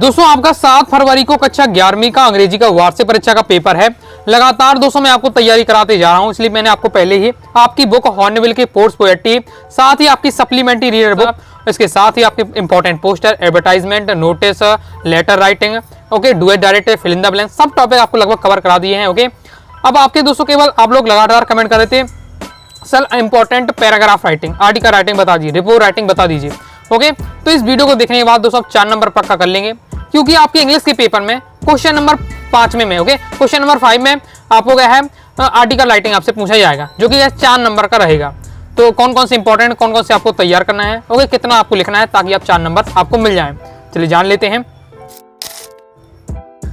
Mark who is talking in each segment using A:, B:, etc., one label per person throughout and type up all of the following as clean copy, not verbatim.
A: दोस्तों आपका 7 फरवरी को कक्षा 11वीं का अंग्रेजी का वार्षिक परीक्षा का पेपर है। लगातार दोस्तों मैं आपको तैयारी कराते जा रहा हूं, इसलिए मैंने आपको पहले ही आपकी बुक हॉर्नबिल की पोस्ट पोएट्री, साथ ही आपकी सप्लीमेंट्री रीडर बुक, इसके साथ ही आपके important poster, advertisement, notice, letter writing, okay, duet direct, fill in the blank, सब टॉपिक आपको लगभग कवर करा दिए हैं। ओके, अब आपके दोस्तों केवल आप लोग लगातार कमेंट कर रहे थे sir important paragraph writing, article writing बता दीजिए, रिपोर्ट राइटिंग बता दीजिए। ओके, तो इस वीडियो को देखने के बाद दोस्तों आप 4 नंबर पक्का कर लेंगे, क्योंकि आपके इंग्लिश के पेपर में क्वेश्चन नंबर 5 में ओके, क्वेश्चन नंबर 5 में आपको क्या है आर्टिकल राइटिंग आपसे पूछा जाएगा, जो कि 4 नंबर का रहेगा। तो कौन कौन से इंपॉर्टेंट, कौन कौन से आपको तैयार करना है, ओके, कितना आपको लिखना है ताकि आप 4 नंबर आपको मिल जाए। चलिए जान लेते हैं।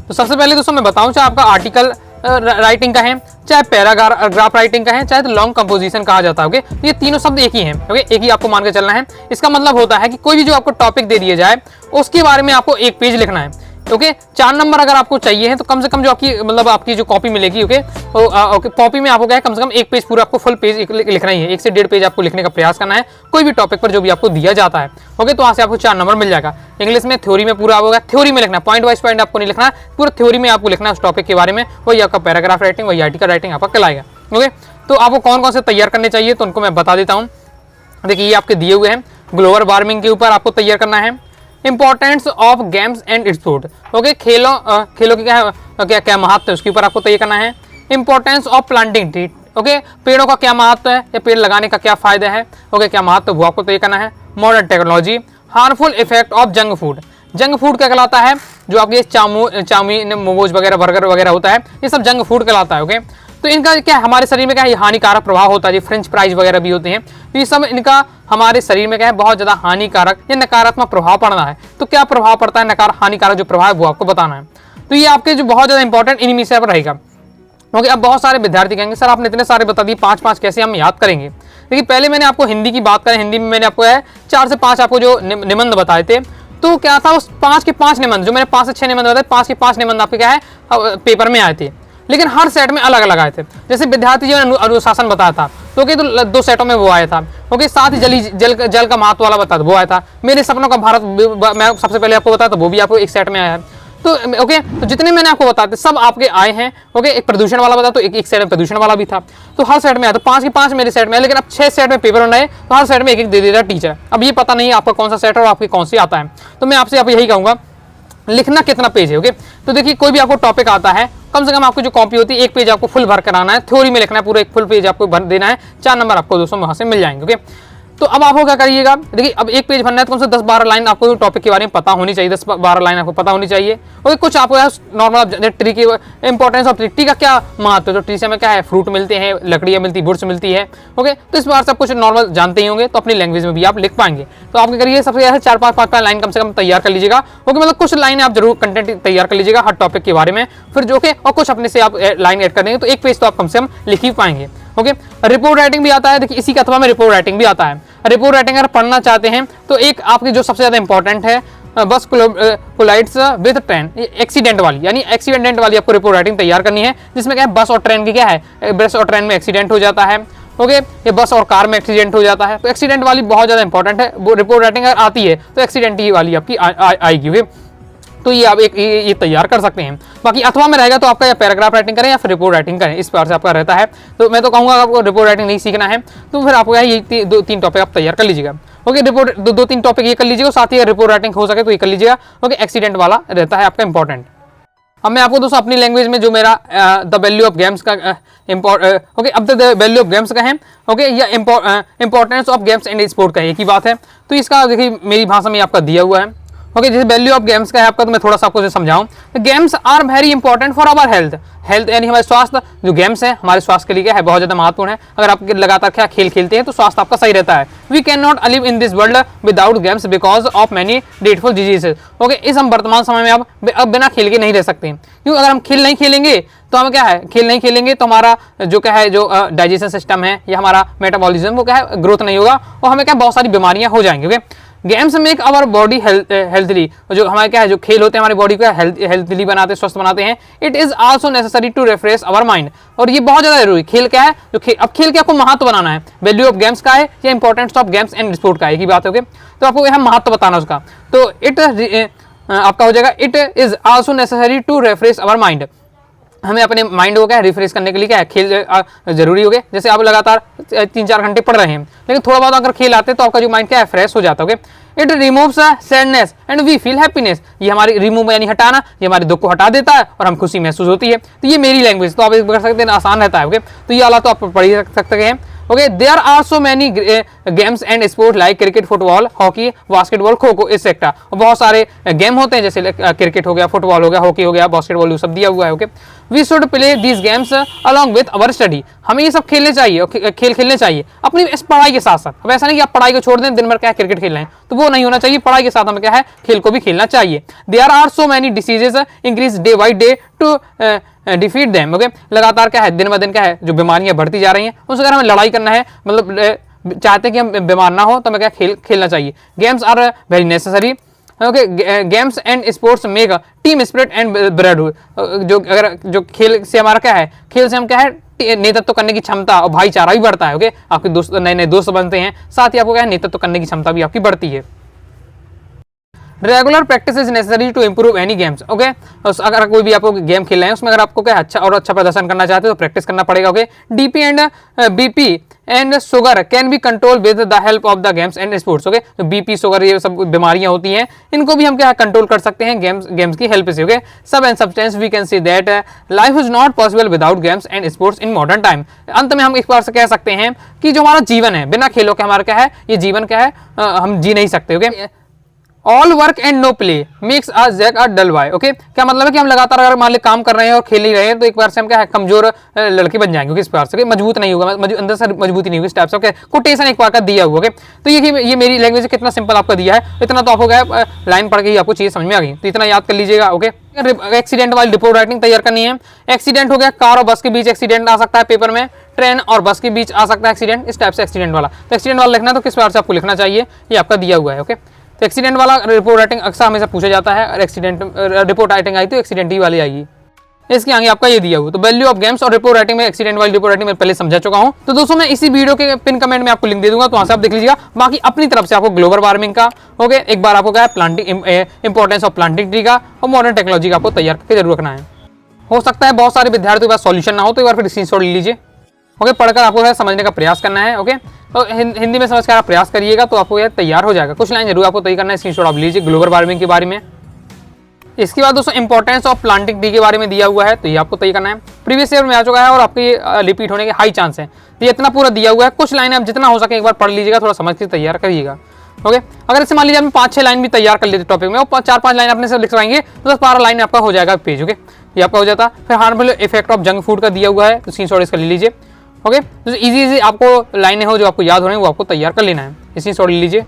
A: तो सबसे पहले दोस्तों मैं बताऊं, चाहे आपका आर्टिकल राइटिंग का है, चाहे पैराग्राफ राइटिंग का है, चाहे तो लॉन्ग कंपोजिशन कहा जाता है। ओके, ये तीनों शब्द एक ही हैं। ओके, एक ही आपको मान के चलना है। इसका मतलब होता है कि कोई भी जो आपको टॉपिक दे दिया जाए उसके बारे में आपको 1 पेज लिखना है। ओके, 4 नंबर अगर आपको चाहिए है तो कम से कम जो आपकी मतलब आपकी जो कॉपी मिलेगी, ओके, कॉपी में आपको क्या है कम से कम 1 पेज पूरा आपको फुल पेज लिखना ही है। 1 से 1.5 पेज आपको लिखने का प्रयास करना है कोई भी टॉपिक पर जो भी आपको दिया जाता है। ओके, तो वहाँ से आपको 4 नंबर मिल जाएगा। इंग्लिश में थ्योरी में पूरा होगा, थ्योरी में लिखना, पॉइंट वाइज पॉइंट आपको नहीं लिखना है, पूरा थ्योरी में आपको लिखना है उस टॉपिक के बारे में। वही आपका पैराग्राफ राइटिंग, वही आर्टिकल राइटिंग आपका कहलाएगा। ओके, तो आपको कौन कौन से तैयार करने चाहिए तो उनको मैं बता देता हूँ। देखिए ये आपके दिए हुए हैं, ग्लोबल वार्मिंग के ऊपर आपको तैयार करना है, importance of games and sport, okay, खेलों की क्या महत्व है उसके ऊपर आपको तैयार करना है, importance of planting tree, okay, पेड़ों का क्या महत्व है या पेड़ लगाने का क्या फायदा है, ओके, क्या महत्व वो आपको तैयार करना है, modern technology, harmful effect of junk food, junk food क्या कहलाता है, जो आपके चाउमीन, मोमोज वगैरह, बर्गर वगैरह होता है, ये सब जंक फूड कहलाता है। ओके, तो इनका क्या हमारे शरीर में क्या है हानिकारक प्रभाव होता है, जो फ्रेंच फ्राइज वगैरह भी होते हैं, तो ये सब इनका हमारे शरीर में क्या है बहुत ज़्यादा हानिकारक या नकारात्मक प्रभाव पड़ना है। तो क्या प्रभाव पड़ता है, हानिकारक जो प्रभाव है वो आपको बताना है। तो ये आपके जो बहुत ज़्यादा इंपॉर्टेंट इन्हीं विषय पर रहेगा। ओके, अब बहुत सारे विद्यार्थी कहेंगे सर आपने इतने सारे बता दिए, 5-5 कैसे हम याद करेंगे। देखिए पहले मैंने आपको हिंदी की बात करें, हिंदी में मैंने आपको है 4 से 5 आपको जो निबंध बताए थे, तो क्या था उस 5 के 5 निबंध, जो मैंने 5 से 6 निबंध बताए, 5 के 5 निबंध आपके क्या है पेपर में आए थे, लेकिन हर सेट में अलग अलग आए थे। जैसे विद्यार्थी जो अनुशासन बताया था तो ओके, तो 2 सेटों में वो आया था। ओके, साथ ही जल का महत्व वाला बताया वो आया था। मेरे सपनों का भारत मैं सबसे पहले आपको बताया, तो वो भी आपको एक सेट में आया है। तो ओके, तो जितने मैंने आपको बताते सब आपके आए हैं। ओके, एक प्रदूषण वाला बताया तो एक सेट में प्रदूषण वाला भी था, तो हर सेट में आया। तो 5 के 5 मेरे सेट में है, लेकिन अब 6 सेट में पेपर बनाए तो हर सेट में एक दे देता टीचर। अब ये पता नहीं आपका कौन सा सेट है और आपकी कौन सी आता है। तो मैं आपसे यही कहूँगा लिखना कितना पेज है। ओके, तो देखिए कोई भी आपको टॉपिक आता है, कम से कम आपको जो कॉपी होती है 1 पेज आपको फुल भर कराना है, थ्योरी में लिखना है पूरा, एक फुल पेज आपको भर देना है, 4 नंबर आपको दोस्तों वहाँ से मिल जाएंगे। ओके, तो अब आपको क्या करिएगा, देखिए अब 1 पेज भरना है तो कम से 10-12 लाइन आपको टॉपिक के बारे में पता होनी चाहिए, 10-12 लाइन आपको पता होनी चाहिए। और कुछ आपको नॉर्मल ट्री की इंपॉर्टेंस ऑफ ट्री का क्या महत्व है, तो ट्री से हमें क्या है फ्रूट मिलते हैं, लकड़ियाँ मिलती, बुड्स मिलती है। ओके, तो इस बार सब कुछ नॉर्मल जानते ही होंगे, तो अपनी लैंग्वेज में भी आप लिख पाएंगे। तो आप क्या करिए सबसे ज़्यादा 4-5 लाइन कम से कम तैयार कर लीजिएगा। ओके, मतलब कुछ लाइन आप जरूर कंटेंट तैयार कर लीजिएगा हर टॉपिक के बारे में, फिर जो कि और कुछ अपने से आप लाइन ऐड कर देंगे तो 1 पेज तो आप कम से कम लिख ही पाएंगे। ओके, रिपोर्ट राइटिंग भी आता है, देखिए इसी के अथवा में रिपोर्ट राइटिंग भी आता है। रिपोर्ट राइटिंग अगर पढ़ना चाहते हैं तो एक आपकी जो सबसे ज़्यादा इंपॉर्टेंट है बस कोलाइड्स विद ट्रेन, एक्सीडेंट वाली, यानी एक्सीडेंट वाली आपको रिपोर्ट राइटिंग तैयार करनी है, जिसमें क्या है बस और ट्रेन की क्या है, बस और ट्रेन में एक्सीडेंट हो जाता है। ओके, ये बस और कार में एक्सीडेंट हो जाता है, तो एक्सीडेंट वाली बहुत ज़्यादा इंपॉर्टेंट है। वो रिपोर्ट राइटिंग अगर आती है तो एक्सीडेंट ही वाली आपकी आएगी। तो ये आप ये तैयार कर सकते हैं। बाकी अथवा में रहेगा तो आपका या पैराग्राफ राइटिंग करें या फिर रिपोर्ट राइटिंग करें, इस प्रकार से आपका रहता है। तो मैं तो कहूँगा आपको रिपोर्ट राइटिंग नहीं सीखना है तो फिर आपको ये 2-3 टॉपिक आप तैयार कर लीजिएगा। ओके, रिपोर्ट 2-3 टॉपिक ये कर लीजिएगा, साथ ही रिपोर्ट राइटिंग हो सके तो ये कर लीजिएगा। ओके, एक्सीडेंट वाला रहता है आपका इंपॉर्टेंट। अब मैं आपको दोस्तों अपनी लैंग्वेज में जो मेरा द वैल्यू ऑफ गेम्स का ओके, अब द वैल्यू ऑफ गेम्स का है, ओके, या importance of games and sport का एक ही बात है। तो इसका देखिए मेरी भाषा में आपका दिया हुआ है। ओके, जैसे वैल्यू ऑफ गेम्स का है आपका, तो मैं थोड़ा सा आपको समझाऊं। Games are very important for our health यानी हमारे स्वास्थ्य, जो गेम्स है हमारे स्वास्थ्य के लिए क्या है बहुत ज़्यादा महत्वपूर्ण है। अगर आप लगातार क्या खेल खेलते हैं तो स्वास्थ्य आपका सही रहता है। We can not live in this world without games because of many dreadful diseases. Okay, इस हम वर्तमान समय में अब बिना खेल के नहीं रह सकते, क्योंकि अगर हम खेल नहीं खेलेंगे तो हम क्या है खेल नहीं खेलेंगे तो हमारा जो क्या है जो डाइजेशन सिस्टम है या हमारा मेटाबॉलिज्म वो क्या है ग्रोथ नहीं होगा और हमें क्या बहुत सारी बीमारियां हो जाएंगी। Okay, games make our body healthy, जो हमारे क्या है जो खेल होते हैं हमारी बॉडी को हेल्थली बनाते हैं, स्वस्थ बनाते हैं। It is also necessary to refresh our mind, और ये बहुत ज़्यादा जरूरी। खेल क्या है जो अब खेल के आपको महत्व बनाना है, वैल्यू ऑफ गेम्स का है या importance of games and sport का, एक ही बात है। ओके, तो आपको यह महत्व बताना उसका। तो इट आपका हो जाएगा it is also necessary to refresh our mind. हमें अपने माइंड को क्या है रिफ्रेश करने के लिए क्या है खेल जरूरी हो गए। जैसे आप लगातार 3-4 घंटे पढ़ रहे हैं, लेकिन थोड़ा बहुत अगर खेल आते हैं तो आपका जो माइंड क्या है फ्रेश हो जाता है। Okay, it removes sadness and we feel happiness. ये हमारी रिमूव यानी हटाना, ये हमारे दुख को हटा देता है और हम खुशी महसूस होती है। तो ये मेरी लैंग्वेज, तो आप कर सकते हैं, आसान रहता है। ओके, तो ये वाला तो आप पढ़ ही सकते हैं। Okay, there are so many games and sport like cricket, football, hockey, basketball, kho kho etcetera. बहुत सारे गेम होते हैं, जैसे क्रिकेट हो गया, फुटबॉल हो गया, हॉकी हो गया, बास्केटबॉल, सब दिया हुआ है। Okay, we should play these games along with our study. हमें ये सब खेलने चाहिए, खेल खेलने चाहिए अपनी इस पढ़ाई के साथ साथ। अब ऐसा नहीं कि आप पढ़ाई को छोड़ दें, दिन भर क्या क्रिकेट खेल रहे हैं, तो वो नहीं होना चाहिए। पढ़ाई के साथ हमें क्या है खेल को भी खेलना चाहिए। There are so many diseases increase day by day to defeat them. Okay, लगातार क्या है दिन ब दिन क्या है जो बीमारियां बढ़ती जा रही हैं, उससे अगर हमें लड़ाई करना है, मतलब चाहते हैं कि हम बीमार ना हो, तो हमें क्या खेलना चाहिए। Games are very necessary. Okay, games and sports make team spirit and brotherhood. जो खेल से हमारा क्या है, खेल से हम क्या है नेतृत्व करने की क्षमता और भाईचारा भी बढ़ता है। ओके, आपके दोस्त नए नए दोस्त बनते हैं, साथ ही आपको क्या है नेतृत्व करने की क्षमता भी आपकी बढ़ती है। Regular practice is necessary to improve any games. Okay, अगर कोई भी आपको गेम खेल रहे हैं, उसमें अगर आपको क्या अच्छा प्रदर्शन करना चाहते हो तो प्रैक्टिस करना पड़ेगा। Okay, DP and BP and sugar can be control with the help of the games and sports. Okay, तो बीपी शुगर ये सब बीमारियां होती हैं, इनको भी हम क्या कंट्रोल कर सकते हैं गेम्स की हेल्प से। Okay, sum and substance we can see that life is not possible without games and sports in modern time. अंत में हम एक बार से कह सकते हैं कि जो हमारा जीवन है बिना खेलों के हमारा क्या है, ये जीवन क्या है, हम जी नहीं सकते। Okay, all work and no play makes a Jack a dull boy. Okay, क्या मतलब है कि हम लगातार अगर मान लीजिए काम कर रहे हैं और खेल ही रहे हैं, तो एक बार से हम क्या है कमजोर लड़के बन जाएंगे। इस बार से मजबूत नहीं होगा, अंदर से मजबूती नहीं होगी। इस टाइप से ओके, कोटेशन एक बार का दिया हुआ। ओके, तो ये मेरी लैंग्वेज कितना सिंपल आपका दिया है, इतना तो आपको क्या लाइन पढ़ के ही आपको चीज़ समझ में आ गई, तो इतना याद कर लीजिएगा। ओके, एक्सीडेंट वाली रिपोर्ट राइटिंग तैयार करनी है। एक्सीडेंट हो गया, कार और बस के बीच एक्सीडेंट आ सकता है पेपर में, ट्रेन और बस के बीच आ सकता है एक्सीडेंट, इस टाइप से एक्सीडेंट वाला। तो एक्सीडेंट वाला लिखना तो किस बार से आपको लिखना चाहिए, ये आपका दिया हुआ है। ओके, तो एक्सीडेंट वाला रिपोर्ट राइटिंग अक्सर हमेशा पूछा जाता है, और एक्सीडेंट रिपोर्ट राइटिंग आई तो एक्सीडेंट ही वाली आएगी। इसके आगे आपका ये दिया हुआ। तो वैल्यू ऑफ गेम्स और रिपोर्ट राइटिंग में एक्सीडेंट वाली रिपोर्ट राइटिंग में पहले समझा चुका हूं। तो दोस्तों मैं इसी वीडियो के पिन कमेंट में आपको लिंक दे दूंगा, तो वहां से आप देख लीजिएगा। बाकी अपनी तरफ से आपको ग्लोबल वार्मिंग का ओके एक बार आपको क्या है planting importance of planting tree का और मॉडर्न टेक्नोलॉजी का आपको तैयार करके जरूर रखना है। हो सकता है बहुत सारे विद्यार्थियों के पास सॉल्यूशन ना हो, तो एक बार फिर स्क्रीनशॉट ले लीजिए। ओके, पढ़कर आपको समझने का प्रयास करना है। ओके, तो हिंदी में समझ कर आप प्रयास करिएगा तो आपको यह तैयार हो जाएगा। कुछ लाइन जरूर आपको तय करना है, स्क्रीनशॉट आप लीजिए ग्लोबल वार्मिंग के बारे में। इसके बाद दोस्तों इंपॉर्टेंस ऑफ प्लांटिंग ट्री के बारे में दिया हुआ है, तो ये आपको तय करना है। प्रीवियस ईयर में आ चुका है और आपके रिपीट होने के हाई चांस है, तो ये इतना पूरा दिया हुआ है। कुछ लाइन आप जितना हो सके एक बार पढ़ लीजिएगा, थोड़ा समझ के तैयार करिएगा। ओके, अगर इससे मान लीजिए हम 5-6 लाइन भी तैयार कर लेते टॉपिक में, और 4-5 लाइन अपने से लिखवाएंगे तो 10-12 लाइन आपका हो जाएगा पेज। ओके, ये आपका हो जाता। फिर harmful effect of junk food का दिया हुआ है, तो स्क्रीनशॉट इसका ले लीजिए। ओके, तो इजी आपको लाइनें हो जो आपको याद हो रही है वो आपको तैयार कर लेना है, स्क्रीनशॉट ले लीजिए।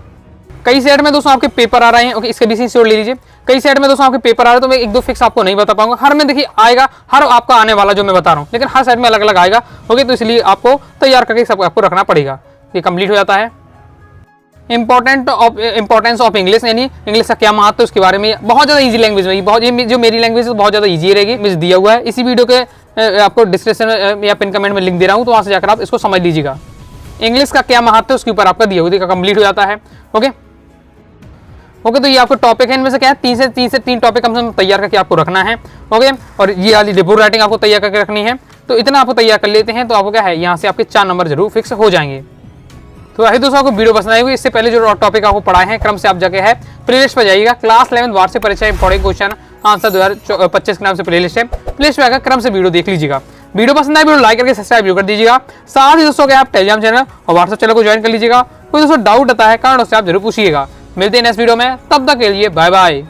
A: कई सेट में दोस्तों आपके पेपर आ रहे हैं। ओके, इसके भी स्क्रीनशॉट ले लीजिए। कई सेट में दोस्तों आपके पेपर आ रहे हैं, तो मैं 1-2 फिक्स आपको नहीं बता पाऊंगा। हर में देखिए आएगा, हर आपका आने वाला जो मैं बता रहा हूँ, लेकिन हर सेट में अलग अलग आएगा। ओके, तो इसलिए आपको तैयार करके सब आपको रखना पड़ेगा। ये कंप्लीट हो जाता है। इंपॉर्टेंस ऑफ इंग्लिश, यानी इंग्लिश का क्या महत्व है उसके बारे में बहुत ज़्यादा इजी लैंग्वेज में, बहुत ये जो मेरी लैंग्वेज है बहुत ज़्यादा इजी रहेगी, मिस दिया हुआ है। इसी वीडियो के आपको डिस्क्रिप्शन या पिन कमेंट में लिंक दे रहा हूँ, तो वहाँ से जाकर आप इसको समझ लीजिएगा। इंग्लिश का क्या महत्व है उसके ऊपर आपका दिया हुआ देखा कंप्लीट हो जाता है। ओके ओके, तो ये आपको टॉपिक है, इनमें से क्या है 3 से 3 टॉपिक कम से कम तैयार करके आपको रखना है। ओके, और ये वाली रिपोर्ट राइटिंग आपको तैयार करके रखनी है। तो इतना आपको तैयार कर लेते हैं तो आपको क्या है यहाँ से आपके 4 नंबर जरूर फिक्स हो जाएंगे। तो वही दोस्तों आपको वीडियो पसंद आएगी। इससे पहले जो टॉपिक आपको पढ़ाए हैं क्रम से आप जगह है प्लेलिस्ट पर जाइएगा। क्लास 11 वार्षिक परीक्षा इंपॉर्टेंट क्वेश्चन आंसर 2025 के नाम से प्लेलिस्ट है, प्लेलिस्ट पे आकर क्रम से वीडियो देख लीजिएगा। वीडियो पसंद आए वीडियो लाइक करके सब्सक्राइब कर दीजिएगा। साथ ही दोस्तों आप टेलीग्राम चैनल और व्हाट्सएप चैनल को ज्वाइन कर लीजिएगा। कोई दोस्तों डाउट आता है कारण उससे आप जरूर पूछिएगा। मिलते हैं नेक्स्ट वीडियो में, तब तक के लिए बाय बाय।